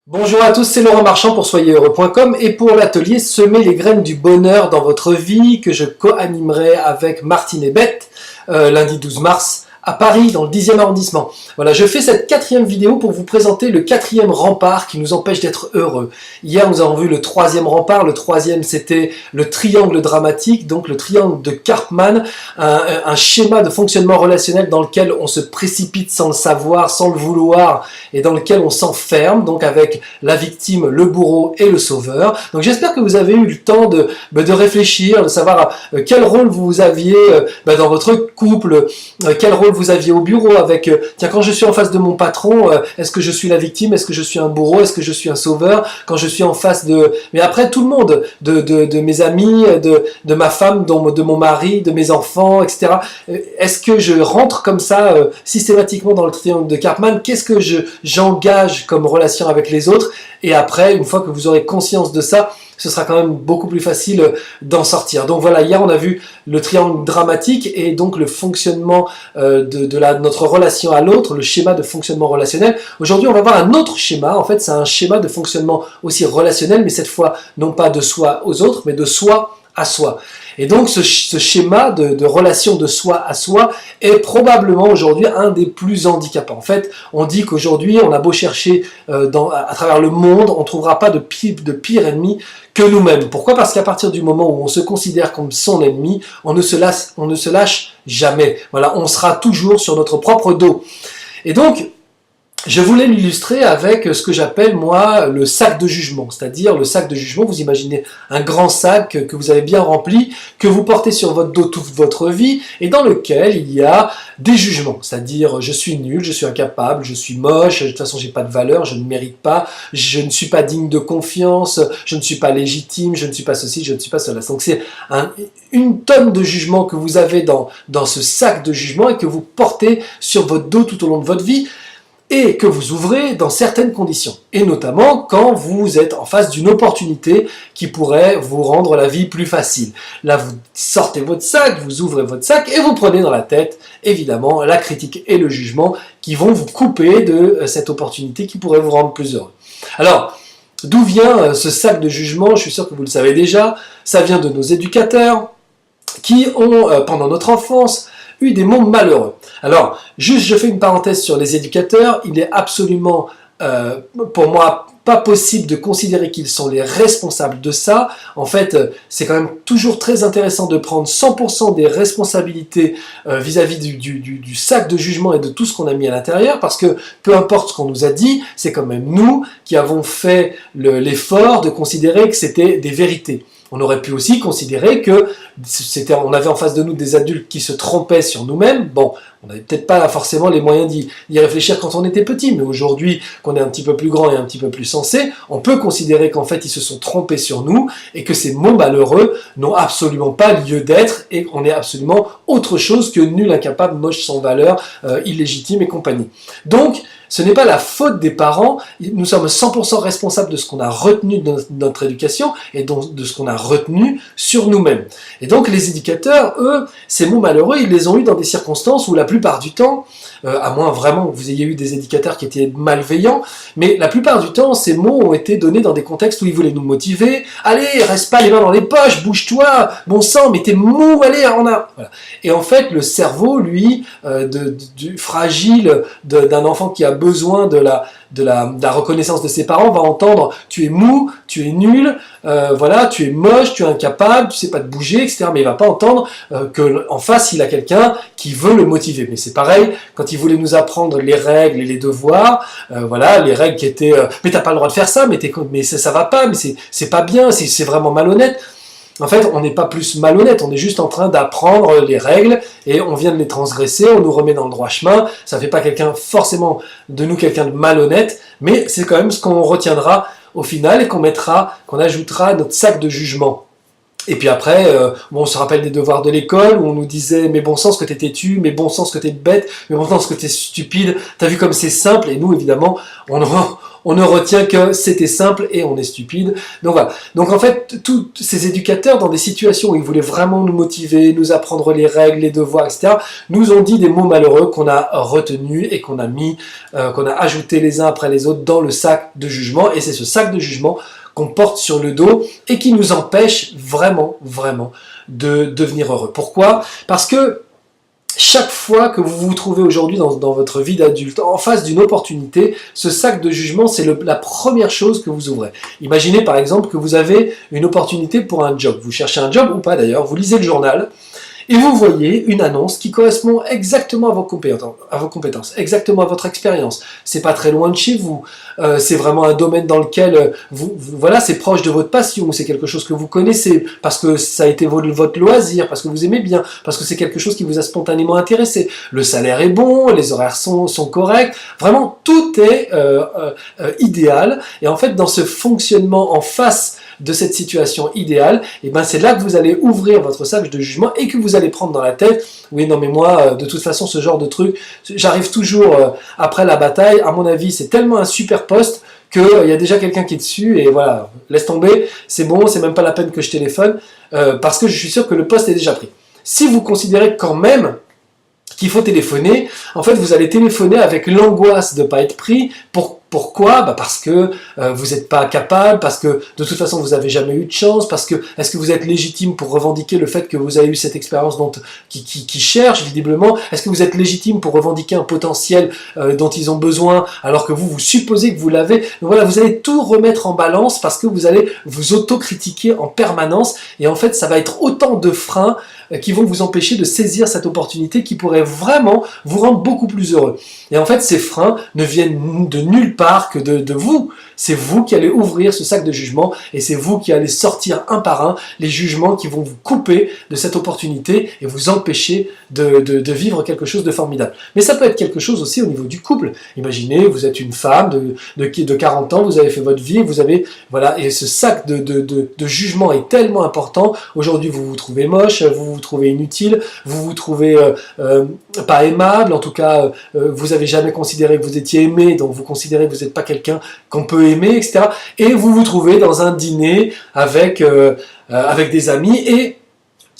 Bonjour à tous, c'est Laurent Marchand pour soyezheureux.com et pour l'atelier Semer les graines du bonheur dans votre vie que je co-animerai avec Martine et Bette lundi 12 mars à Paris dans le 10e arrondissement. Voilà, je fais cette 4e vidéo pour vous présenter le 4e rempart qui nous empêche d'être heureux. Hier nous avons vu le 3e rempart, le 3e c'était le triangle dramatique, donc le triangle de Karpman, un schéma de fonctionnement relationnel dans lequel on se précipite sans le savoir, sans le vouloir et dans lequel on s'enferme, donc avec la victime, le bourreau et le sauveur. Donc j'espère que vous avez eu le temps de réfléchir, de savoir quel rôle vous aviez dans votre couple, quel rôle vous aviez au bureau avec, tiens, quand je suis en face de mon patron, est-ce que je suis la victime, est-ce que je suis un bourreau, est-ce que je suis un sauveur, quand je suis en face de, mais après tout le monde, de mes amis, de ma femme, de mon mari, de mes enfants, etc. Est-ce que je rentre comme ça systématiquement dans le triangle de Karpman? Qu'est-ce que j'engage comme relation avec les autres? Et après, une fois que vous aurez conscience de ça, ce sera quand même beaucoup plus facile d'en sortir. Donc voilà, hier on a vu le triangle dramatique et donc le fonctionnement notre relation à l'autre, le schéma de fonctionnement relationnel. Aujourd'hui on va voir un autre schéma, en fait c'est un schéma de fonctionnement aussi relationnel, mais cette fois non pas de soi aux autres, mais de soi à soi. Et donc ce schéma de relation de soi à soi est probablement aujourd'hui un des plus handicapants. En fait, on dit qu'aujourd'hui, on a beau chercher à travers le monde, on ne trouvera pas de pire ennemi que nous-mêmes. Pourquoi? Parce qu'à partir du moment où on se considère comme son ennemi, on ne se lâche jamais. Voilà, on sera toujours sur notre propre dos. Et donc, je voulais l'illustrer avec ce que j'appelle, moi, le sac de jugement. C'est-à-dire, le sac de jugement, vous imaginez un grand sac que vous avez bien rempli, que vous portez sur votre dos toute votre vie, et dans lequel il y a des jugements. C'est-à-dire, je suis nul, je suis incapable, je suis moche, de toute façon, j'ai pas de valeur, je ne mérite pas, je ne suis pas digne de confiance, je ne suis pas légitime, je ne suis pas ceci, je ne suis pas cela. Donc, c'est une tonne de jugements que vous avez dans ce sac de jugement et que vous portez sur votre dos tout au long de votre vie, et que vous ouvrez dans certaines conditions, et notamment quand vous êtes en face d'une opportunité qui pourrait vous rendre la vie plus facile. Là, vous sortez votre sac, vous ouvrez votre sac, et vous prenez dans la tête, évidemment, la critique et le jugement qui vont vous couper de cette opportunité qui pourrait vous rendre plus heureux. Alors, d'où vient ce sac de jugement? Je suis sûr que vous le savez déjà, ça vient de nos éducateurs qui ont, pendant notre enfance, eu des mots malheureux. Alors, juste je fais une parenthèse sur les éducateurs, il est absolument, pour moi, pas possible de considérer qu'ils sont les responsables de ça. En fait, c'est quand même toujours très intéressant de prendre 100% des responsabilités vis-à-vis du sac de jugement et de tout ce qu'on a mis à l'intérieur, parce que peu importe ce qu'on nous a dit, c'est quand même nous qui avons fait l'effort de considérer que c'était des vérités. On aurait pu aussi considérer que on avait en face de nous des adultes qui se trompaient sur nous-mêmes. Bon, on n'avait peut-être pas forcément les moyens d'y réfléchir quand on était petit, mais aujourd'hui, qu'on est un petit peu plus grand et un petit peu plus sensé, on peut considérer qu'en fait, ils se sont trompés sur nous et que ces mots malheureux n'ont absolument pas lieu d'être et qu'on est absolument autre chose que nul, incapable, moche, sans valeur, illégitime et compagnie. Donc, ce n'est pas la faute des parents, nous sommes 100% responsables de ce qu'on a retenu de notre éducation et de ce qu'on a retenu sur nous-mêmes. Et donc les éducateurs, eux, ces mots malheureux, ils les ont eu dans des circonstances où la plupart du temps, à moins vraiment que vous ayez eu des éducateurs qui étaient malveillants, mais la plupart du temps, ces mots ont été donnés dans des contextes où ils voulaient nous motiver. Allez, reste pas les mains dans les poches, bouge-toi, bon sang, mais t'es mou, allez, on a... Voilà. Et en fait, le cerveau, lui, du fragile d'un enfant qui a besoin de la reconnaissance de ses parents, va entendre tu es mou, tu es nul, voilà, tu es moche, tu es incapable, tu sais pas te bouger, etc. Mais il va pas entendre qu'en face il a quelqu'un qui veut le motiver. Mais c'est pareil, quand il voulait nous apprendre les règles et les devoirs, voilà, les règles qui étaient mais t'as pas le droit de faire ça, mais ça va pas, mais c'est pas bien, c'est vraiment malhonnête. En fait, on n'est pas plus malhonnête, on est juste en train d'apprendre les règles et on vient de les transgresser, on nous remet dans le droit chemin. Ça ne fait pas forcément de nous quelqu'un de malhonnête, mais c'est quand même ce qu'on retiendra au final et qu'on ajoutera à notre sac de jugement. Et puis après, bon, on se rappelle des devoirs de l'école où on nous disait mais bon sens que t'es têtu, mais bon sens que t'es bête, mais bon sens que t'es stupide. T'as vu comme c'est simple. Et nous évidemment, on ne retient que c'était simple et on est stupide. Donc voilà. Donc en fait, tous ces éducateurs dans des situations où ils voulaient vraiment nous motiver, nous apprendre les règles, les devoirs, etc., nous ont dit des mots malheureux qu'on a retenus et qu'on a mis, qu'on a ajoutés les uns après les autres dans le sac de jugement. Et c'est ce sac de jugement qu'on porte sur le dos et qui nous empêche vraiment, vraiment de devenir heureux. Pourquoi? Parce que chaque fois que vous vous trouvez aujourd'hui dans votre vie d'adulte en face d'une opportunité, ce sac de jugement, c'est la première chose que vous ouvrez. Imaginez par exemple que vous avez une opportunité pour un job. Vous cherchez un job ou pas d'ailleurs, vous lisez le journal, et vous voyez une annonce qui correspond exactement à vos compétences, exactement à votre expérience. C'est pas très loin de chez vous, c'est vraiment un domaine dans lequel voilà, c'est proche de votre passion, c'est quelque chose que vous connaissez, parce que ça a été votre loisir, parce que vous aimez bien, parce que c'est quelque chose qui vous a spontanément intéressé. Le salaire est bon, les horaires sont corrects, vraiment tout est idéal. Et en fait, dans ce fonctionnement en face de cette situation idéale, et ben c'est là que vous allez ouvrir votre sac de jugement et que vous allez prendre dans la tête, oui non mais moi de toute façon ce genre de truc, j'arrive toujours après la bataille, à mon avis c'est tellement un super poste qu'il y a déjà quelqu'un qui est dessus et voilà, laisse tomber, c'est bon, c'est même pas la peine que je téléphone parce que je suis sûr que le poste est déjà pris. Si vous considérez quand même qu'il faut téléphoner, en fait vous allez téléphoner avec l'angoisse de ne pas être pris. Pourquoi? Bah parce que vous n'êtes pas capable, parce que de toute façon vous n'avez jamais eu de chance, parce que est-ce que vous êtes légitime pour revendiquer le fait que vous avez eu cette expérience qui cherche visiblement? Est-ce que vous êtes légitime pour revendiquer un potentiel dont ils ont besoin alors que vous supposez que vous l'avez? Donc voilà, vous allez tout remettre en balance parce que vous allez vous autocritiquer en permanence et en fait ça va être autant de freins qui vont vous empêcher de saisir cette opportunité qui pourrait vraiment vous rendre beaucoup plus heureux. Et en fait, ces freins ne viennent de nulle part que de vous. C'est vous qui allez ouvrir ce sac de jugement et c'est vous qui allez sortir un par un les jugements qui vont vous couper de cette opportunité et vous empêcher de vivre quelque chose de formidable. Mais ça peut être quelque chose aussi au niveau du couple. Imaginez, vous êtes une femme de 40 ans, vous avez fait votre vie, vous avez, voilà, et ce sac de jugement est tellement important. Aujourd'hui, vous vous trouvez moche, vous vous trouvez inutile, vous vous trouvez pas aimable, en tout cas, vous avez jamais considéré que vous étiez aimé, donc vous considérez que vous n'êtes pas quelqu'un qu'on peut aimer, etc. Et vous vous trouvez dans un dîner avec des amis et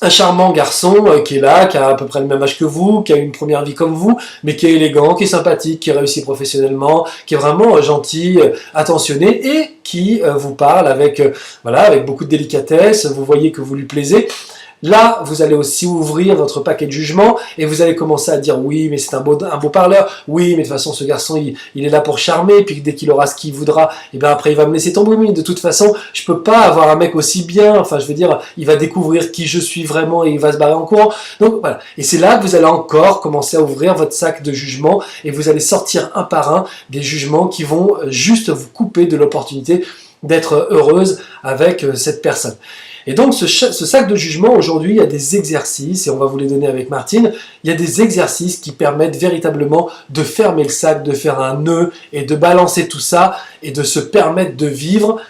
un charmant garçon qui est là, qui a à peu près le même âge que vous, qui a une première vie comme vous, mais qui est élégant, qui est sympathique, qui réussit professionnellement, qui est vraiment gentil, attentionné et qui vous parle avec beaucoup de délicatesse. Vous voyez que vous lui plaisez. Là, vous allez aussi ouvrir votre paquet de jugement et vous allez commencer à dire oui, mais c'est un beau parleur. Oui, mais de toute façon, ce garçon, il est là pour charmer. Puis dès qu'il aura ce qu'il voudra, et bien après, il va me laisser tomber. Mais de toute façon, je peux pas avoir un mec aussi bien. Enfin, je veux dire, il va découvrir qui je suis vraiment et il va se barrer en courant. Donc voilà. Et c'est là que vous allez encore commencer à ouvrir votre sac de jugement et vous allez sortir un par un des jugements qui vont juste vous couper de l'opportunité d'être heureuse avec cette personne. Et donc ce sac de jugement, aujourd'hui, il y a des exercices, et on va vous les donner avec Martine, il y a des exercices qui permettent véritablement de fermer le sac, de faire un nœud, et de balancer tout ça, et de se permettre de vivre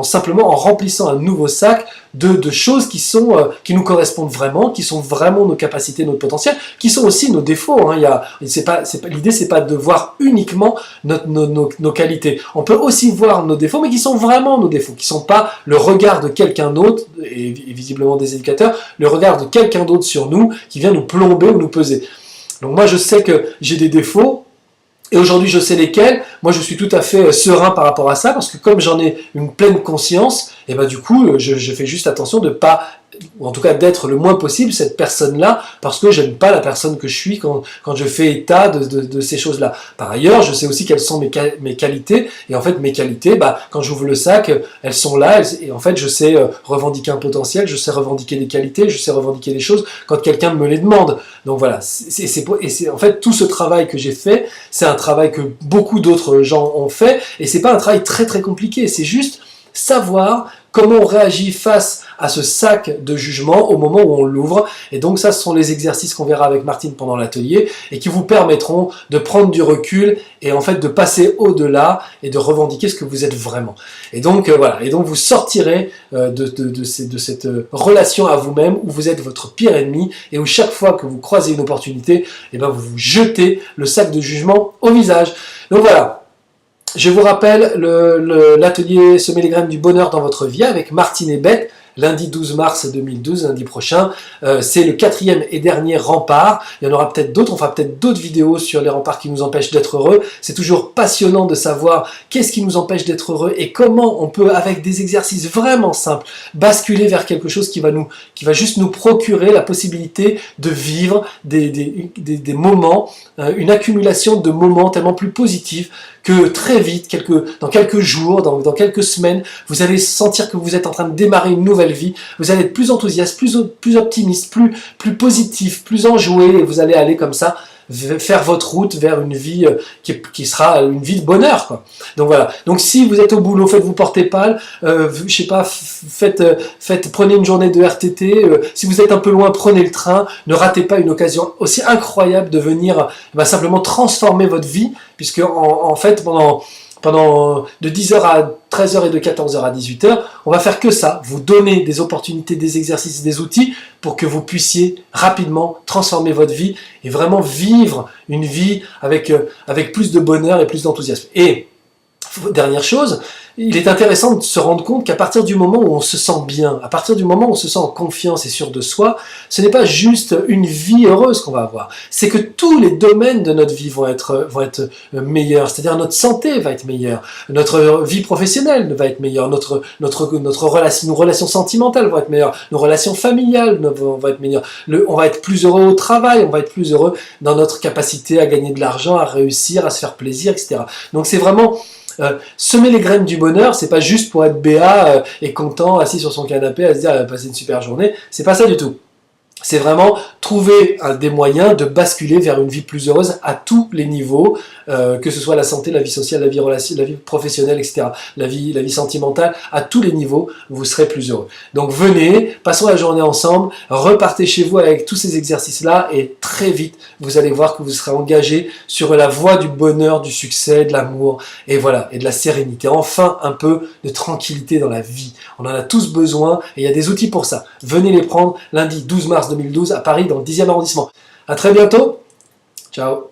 simplement en remplissant un nouveau sac de choses qui nous correspondent vraiment, qui sont vraiment nos capacités, notre potentiel, qui sont aussi nos défauts. Hein. L'idée, c'est pas de voir uniquement nos qualités. On peut aussi voir nos défauts, mais qui sont vraiment nos défauts, qui sont pas le regard de quelqu'un d'autre, et visiblement des éducateurs, le regard de quelqu'un d'autre sur nous, qui vient nous plomber ou nous peser. Donc moi, je sais que j'ai des défauts, et aujourd'hui, je sais lesquels. Moi, je suis tout à fait serein par rapport à ça, parce que comme j'en ai une pleine conscience, et ben du coup, je fais juste attention de pas, ou en tout cas d'être le moins possible cette personne-là, parce que j'aime pas la personne que je suis quand je fais état de ces choses-là. Par ailleurs, je sais aussi quelles sont mes qualités, et en fait, mes qualités, quand j'ouvre le sac, elles sont là, et en fait, je sais revendiquer un potentiel, je sais revendiquer des qualités, je sais revendiquer des choses quand quelqu'un me les demande. Donc voilà, en fait, tout ce travail que j'ai fait, c'est un travail que beaucoup d'autres gens ont fait, et c'est pas un travail très très compliqué, c'est juste savoir comment on réagit face à ce sac de jugement au moment où on l'ouvre. Et donc ça, ce sont les exercices qu'on verra avec Martine pendant l'atelier et qui vous permettront de prendre du recul et en fait de passer au-delà et de revendiquer ce que vous êtes vraiment. Et donc voilà, et donc vous sortirez de cette relation à vous-même où vous êtes votre pire ennemi et où chaque fois que vous croisez une opportunité, eh ben vous vous jetez le sac de jugement au visage. Donc voilà. Je vous rappelle l'atelier Semer les graines du bonheur dans votre vie avec Martine et Beth, lundi 12 mars 2012, lundi prochain. C'est le 4e et dernier rempart. Il y en aura peut-être d'autres, on fera peut-être d'autres vidéos sur les remparts qui nous empêchent d'être heureux. C'est toujours passionnant de savoir qu'est-ce qui nous empêche d'être heureux et comment on peut, avec des exercices vraiment simples, basculer vers quelque chose qui va juste nous procurer la possibilité de vivre des moments, une accumulation de moments tellement plus positifs que très vite, dans quelques jours, dans quelques semaines, vous allez sentir que vous êtes en train de démarrer une nouvelle vie, vous allez être plus enthousiaste, plus optimiste, plus positif, plus enjoué, et vous allez aller comme ça, faire votre route vers une vie qui sera une vie de bonheur, quoi. Donc voilà. Donc si vous êtes au boulot, faites-vous porter pâle, je sais pas, prenez une journée de RTT, si vous êtes un peu loin, prenez le train, ne ratez pas une occasion aussi incroyable de venir simplement transformer votre vie, puisque en fait pendant de 10h à 13h et de 14h à 18h, on va faire que ça, vous donner des opportunités, des exercices, des outils pour que vous puissiez rapidement transformer votre vie et vraiment vivre une vie avec plus de bonheur et plus d'enthousiasme. Et dernière chose, il est intéressant de se rendre compte qu'à partir du moment où on se sent bien, à partir du moment où on se sent en confiance et sûr de soi, ce n'est pas juste une vie heureuse qu'on va avoir, c'est que tous les domaines de notre vie vont être meilleurs, c'est-à-dire notre santé va être meilleure, notre vie professionnelle va être meilleure, nos relations sentimentales vont être meilleures, nos relations familiales vont être meilleures, on va être plus heureux au travail, on va être plus heureux dans notre capacité à gagner de l'argent, à réussir, à se faire plaisir, etc. Donc c'est vraiment semer les graines du bonheur, c'est pas juste pour être béat et content, assis sur son canapé, à se dire passer une super journée, c'est pas ça du tout. C'est vraiment trouver des moyens de basculer vers une vie plus heureuse à tous les niveaux, que ce soit la santé, la vie sociale, la vie professionnelle, etc. La vie sentimentale, à tous les niveaux, vous serez plus heureux. Donc venez, passons la journée ensemble, repartez chez vous avec tous ces exercices-là et très vite, vous allez voir que vous serez engagé sur la voie du bonheur, du succès, de l'amour, et voilà, et de la sérénité. Enfin, un peu de tranquillité dans la vie. On en a tous besoin et il y a des outils pour ça. Venez les prendre lundi 12 mars 2012 à Paris dans le 10e arrondissement. À très bientôt. Ciao.